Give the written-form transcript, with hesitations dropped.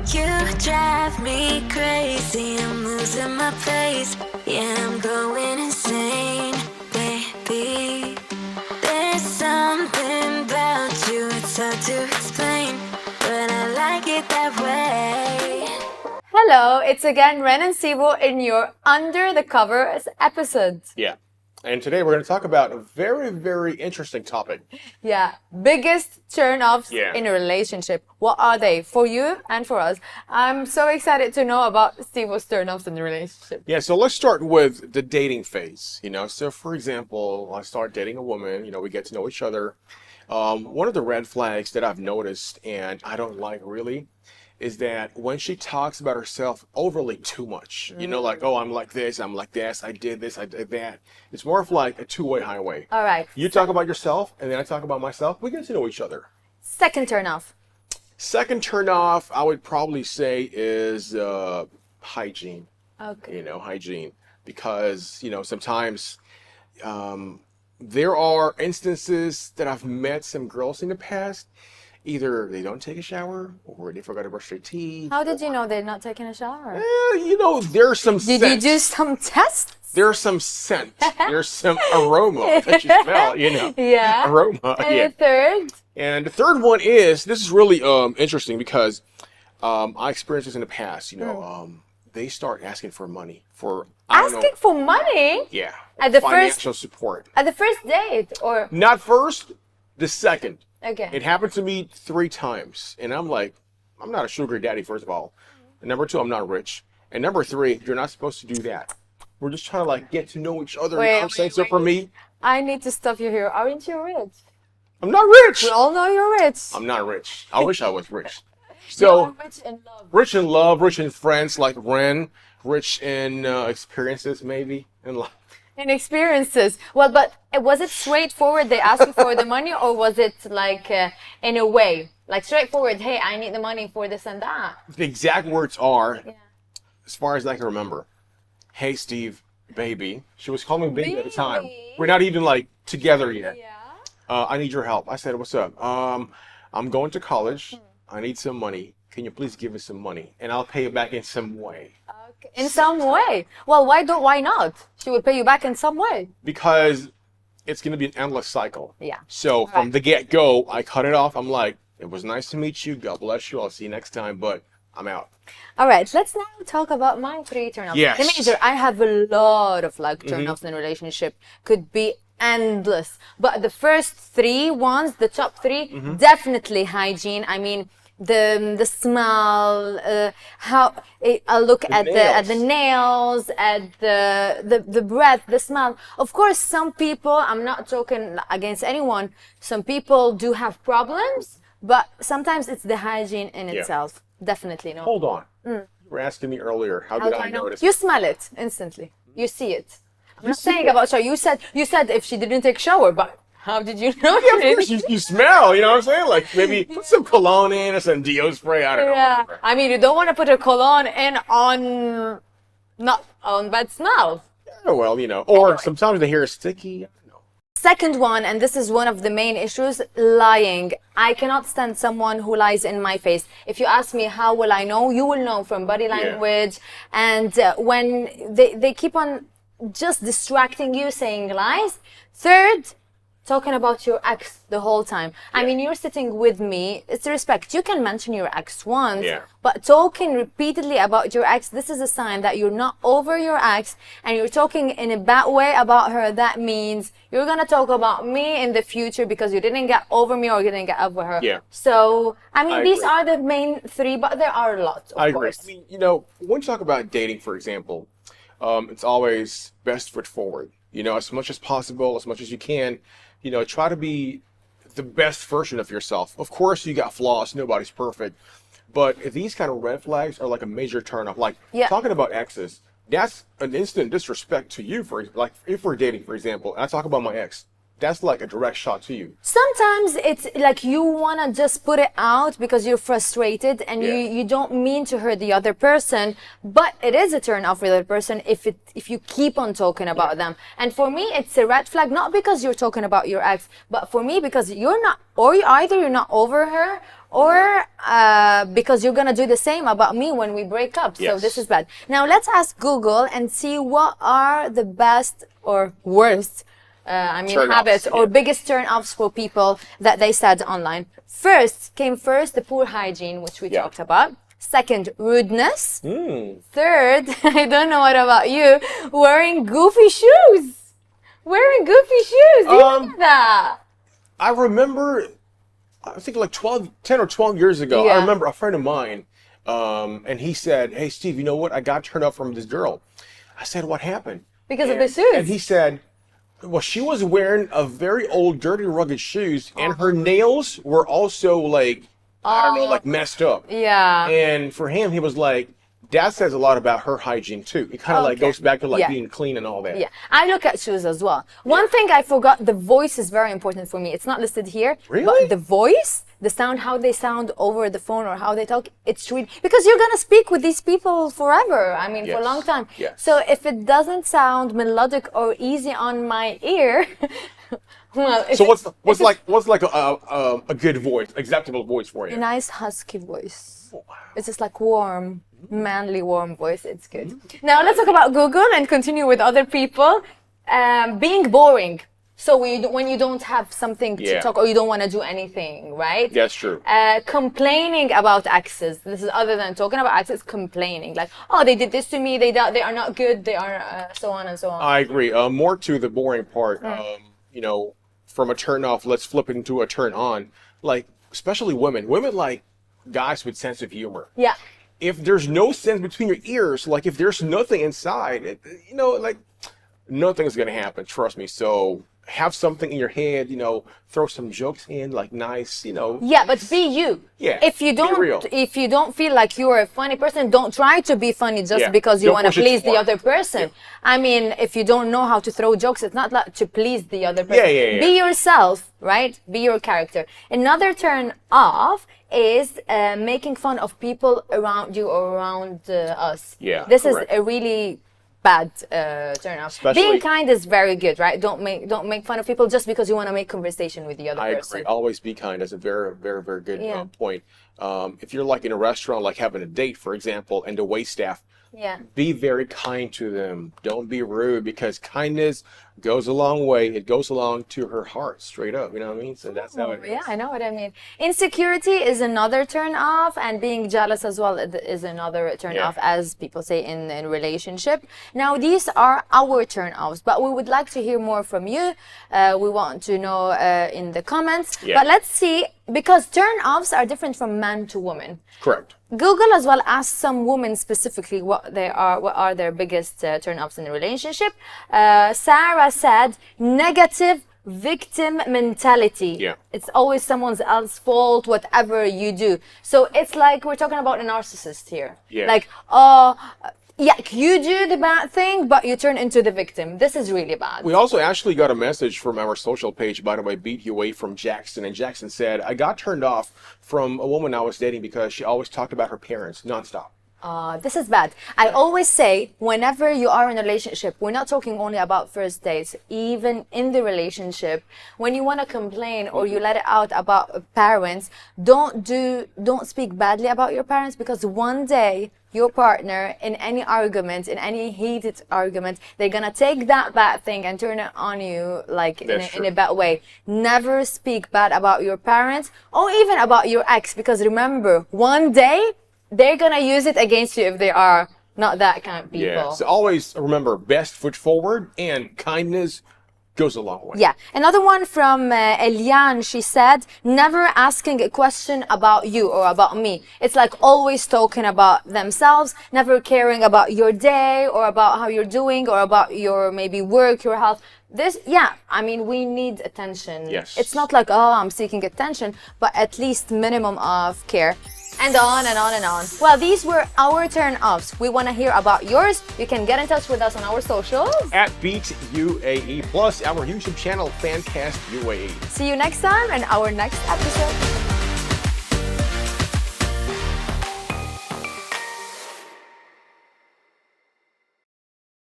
You drive me crazy, I'm losing my place. Yeah, I'm going insane, baby. There's something about you, it's hard to explain, but I like it that way. Hello, it's again Reine and Steve in your Under the Covers episode. Yeah. And today we're going to talk about a very, very interesting topic. Yeah, biggest turn-offs Yeah. in a relationship. What are they for you and for us? I'm so excited to know about Steve's turn-offs in the relationship. Yeah, so let's start with the dating phase. So for example, I start dating a woman, we get to know each other. One of the red flags that I've noticed and I don't like really is that when she talks about herself overly too much, like, oh, I'm like this, I'm like this, I did this, I did that. It's more of like a two-way highway. All right. You talk about yourself, and then I talk about myself. We get to know each other. Second turn-off. Second turn-off, I would probably say is hygiene. Okay. Hygiene. Because, sometimes there are instances that I've met some girls in the past. Either they don't take a shower or they forgot to brush their teeth. How did you know they're not taking a shower? There's some Did scent. you do some tests? There's some scent. There's some aroma that you smell, Yeah. Aroma, And yeah. the third? And the third one is, this is really interesting because I experienced this in the past, they start asking for money for, I don't know. Asking for money? Yeah. At the financial support. At the first date or? Not first, the second. Okay. It happened to me 3 times. And I'm like, I'm not a sugar daddy, first of all. And number 2, I'm not rich. And number 3, you're not supposed to do that. We're just trying to get to know each other. So for me, I need to stop you here. Aren't you rich? I'm not rich. We all know you're rich. I'm not rich. I wish I was rich. You're So rich in love. rich in love, rich in friends like Ren, rich in experiences maybe in life. In experiences. Well, but was it straightforward? They asked you for the money, or was it like in a way, like straightforward? Hey, I need the money for this and that. The exact words are, as far as I can remember, "Hey Steve, baby." She was calling me baby at the time. Baby? We're not even together yet. Yeah. I need your help. I said, "What's up?" I'm going to college. I need some money. Can you please give me some money, and I'll pay you back in some way. Okay. In some way. Well, why not? She would pay you back in some way. Because it's going to be an endless cycle. Yeah. So from the get-go, I cut it off. I'm like, it was nice to meet you. God bless you. I'll see you next time, but I'm out. All right, let's now talk about my 3 turn-offs. Yes. The major, I have a lot of turn-offs in a relationship. Could be endless. But the first 3 ones, the top 3, definitely hygiene. I mean, the smell, how I look at the nails, at the breath, the smell. Of course, some people, I'm not talking against anyone, some people do have problems, but sometimes it's the hygiene in itself. Definitely no. Hold on. You were asking me earlier, how did I notice? You smell it instantly. You see it. I'm not saying about shower. You said if she didn't take shower, but how did you know? Yeah, of course, you smell, you know what I'm saying? Like, maybe put some cologne in or some deo spray, I don't know. Yeah, I mean, you don't want to put a cologne in not on bad smell. Yeah, well, or sometimes the hair is sticky, I don't know. Second one, and this is one of the main issues, lying. I cannot stand someone who lies in my face. If you ask me, how will I know? You will know from body language. And when they keep on just distracting you, saying lies. Third, talking about your ex the whole time. I mean, you're sitting with me. It's respect. You can mention your ex once, but talking repeatedly about your ex, this is a sign that you're not over your ex and you're talking in a bad way about her. That means you're going to talk about me in the future because you didn't get over me or you didn't get over her. Yeah. So, I mean, these agree. are the main 3, but there are lots, of I agree. course. I mean, when you talk about dating, for example, it's always best foot forward. As much as possible, as much as you can, try to be the best version of yourself. Of course, you got flaws. Nobody's perfect. But these kind of red flags are like a major turnoff. Like talking about exes, that's an instant disrespect to you. If we're dating, for example, and I talk about my ex, that's like a direct shot to you. Sometimes it's like you want to just put it out because you're frustrated and you don't mean to hurt the other person, but it is a turn off for the other person if you keep on talking about them. And for me, it's a red flag, not because you're talking about your ex, but for me, because you're not, or either you're not over her or because you're gonna do the same about me when we break up. So Yes. this is bad. Now let's ask Google and see what are the best or worst Turn-offs, habits or yeah. biggest turn-offs for people that they said online. First, the poor hygiene, which we Yeah. talked about. Second, rudeness. Mm. Third, I don't know what about you, wearing goofy shoes. Wearing goofy shoes. Do you know that? I remember, I think like 10 or 12 years ago, Yeah. I remember a friend of mine, and he said, "Hey, Steve, you know what? I got turned off from this girl." I said, "What happened?" Because of the shoes. And he said, well, she was wearing a very old, dirty, rugged shoes, and her nails were also like, I don't know, like messed up. Yeah. And for him, he was like, that says a lot about her hygiene too. It kind of like Okay. goes back to like Yeah. being clean and all that. Yeah, I look at shoes as well. One thing I forgot, the voice is very important for me. It's not listed here. Really? But the voice, the sound, how they sound over the phone or how they talk, it's really, because you're going to speak with these people forever. I mean, for a Yes. long time. Yes. So if it doesn't sound melodic or easy on my ear, well, if So it- what's if it's like a good voice, acceptable voice for a you? nice husky voice. Oh, wow. It's just like warm, manly, warm voice. It's good. Now let's talk about Google and continue with other people. Being boring. So when you don't have something to Yeah. talk or you don't want to do anything, right? That's true. Complaining about exes. This is other than talking about exes. Complaining, like, oh, they did this to me. They are not good. They are so on and so on. I agree. More to the boring part. You know, from a turn off, let's flip it into a turn on. Like, especially women. Women like guys with sense of humor. Yeah. If there's no sense between your ears, like if there's nothing inside, you know, like nothing's gonna happen. Trust me. So have something in your head. You know, throw some jokes in, like nice. You know. Yeah, but be you. Yeah, If you be real. don't feel like you're a funny person, don't try to be funny just Yeah, because you don't want to push it please too the far. other person. I mean, if you don't know how to throw jokes, it's not like to please the other person. Yeah. Be yourself, right? Be your character. Another turn off is making fun of people around you or around us. Yeah, This correct. is a really bad turn off. Especially- Being kind is very good, right? Don't make fun of people just because you want to make conversation with the other I person. agree. Always be kind. That's a very, very, very good Yeah. point. If you're like in a restaurant, like having a date, for example, and the wait staff, Yeah. be very kind to them. Don't be rude, because kindness goes a long way. It goes along to her heart, straight up. You know what I mean? So that's how it is. Yeah, I know what I mean. Insecurity is another turn off, and being jealous as well is another turn Yeah. off, as people say in relationship. Now, these are our turn offs, but we would like to hear more from you. We want to know in the comments. Yeah. But let's see, because turn offs are different from man to woman. Correct. Google as well asked some women specifically what are their biggest turn-offs in a relationship. Sarah said negative victim mentality. Yeah. It's always someone else's fault, whatever you do. So it's like we're talking about a narcissist here. Yeah. Like, yeah, you do the bad thing, but you turn into the victim. This is really bad. We also actually got a message from our social page, by the way, Beat You Away, from Jackson. And Jackson said, I got turned off from a woman I was dating because she always talked about her parents nonstop. This is bad. I always say, whenever you are in a relationship, we're not talking only about first dates, even in the relationship, when you want to complain or you let it out about parents, don't speak badly about your parents, because one day your partner, in any argument, in any heated argument, they're gonna take that bad thing and turn it on you, like in a bad way. Never speak bad about your parents or even about your ex, because remember, one day they're gonna use it against you if they are not that kind of people. Yeah. So always remember, best foot forward, and kindness goes a long way. Yeah. Another one from Eliane, she said, never asking a question about you or about me. It's like always talking about themselves, never caring about your day or about how you're doing or about your maybe work, your health. This, yeah, I mean, we need attention. Yes. It's not like, oh, I'm seeking attention, but at least minimum of care. And on and on and on. Well, these were our turn-offs. We want to hear about yours. You can get in touch with us on our socials. At Beat UAE, plus our YouTube channel, FANCAST UAE. See you next time in our next episode.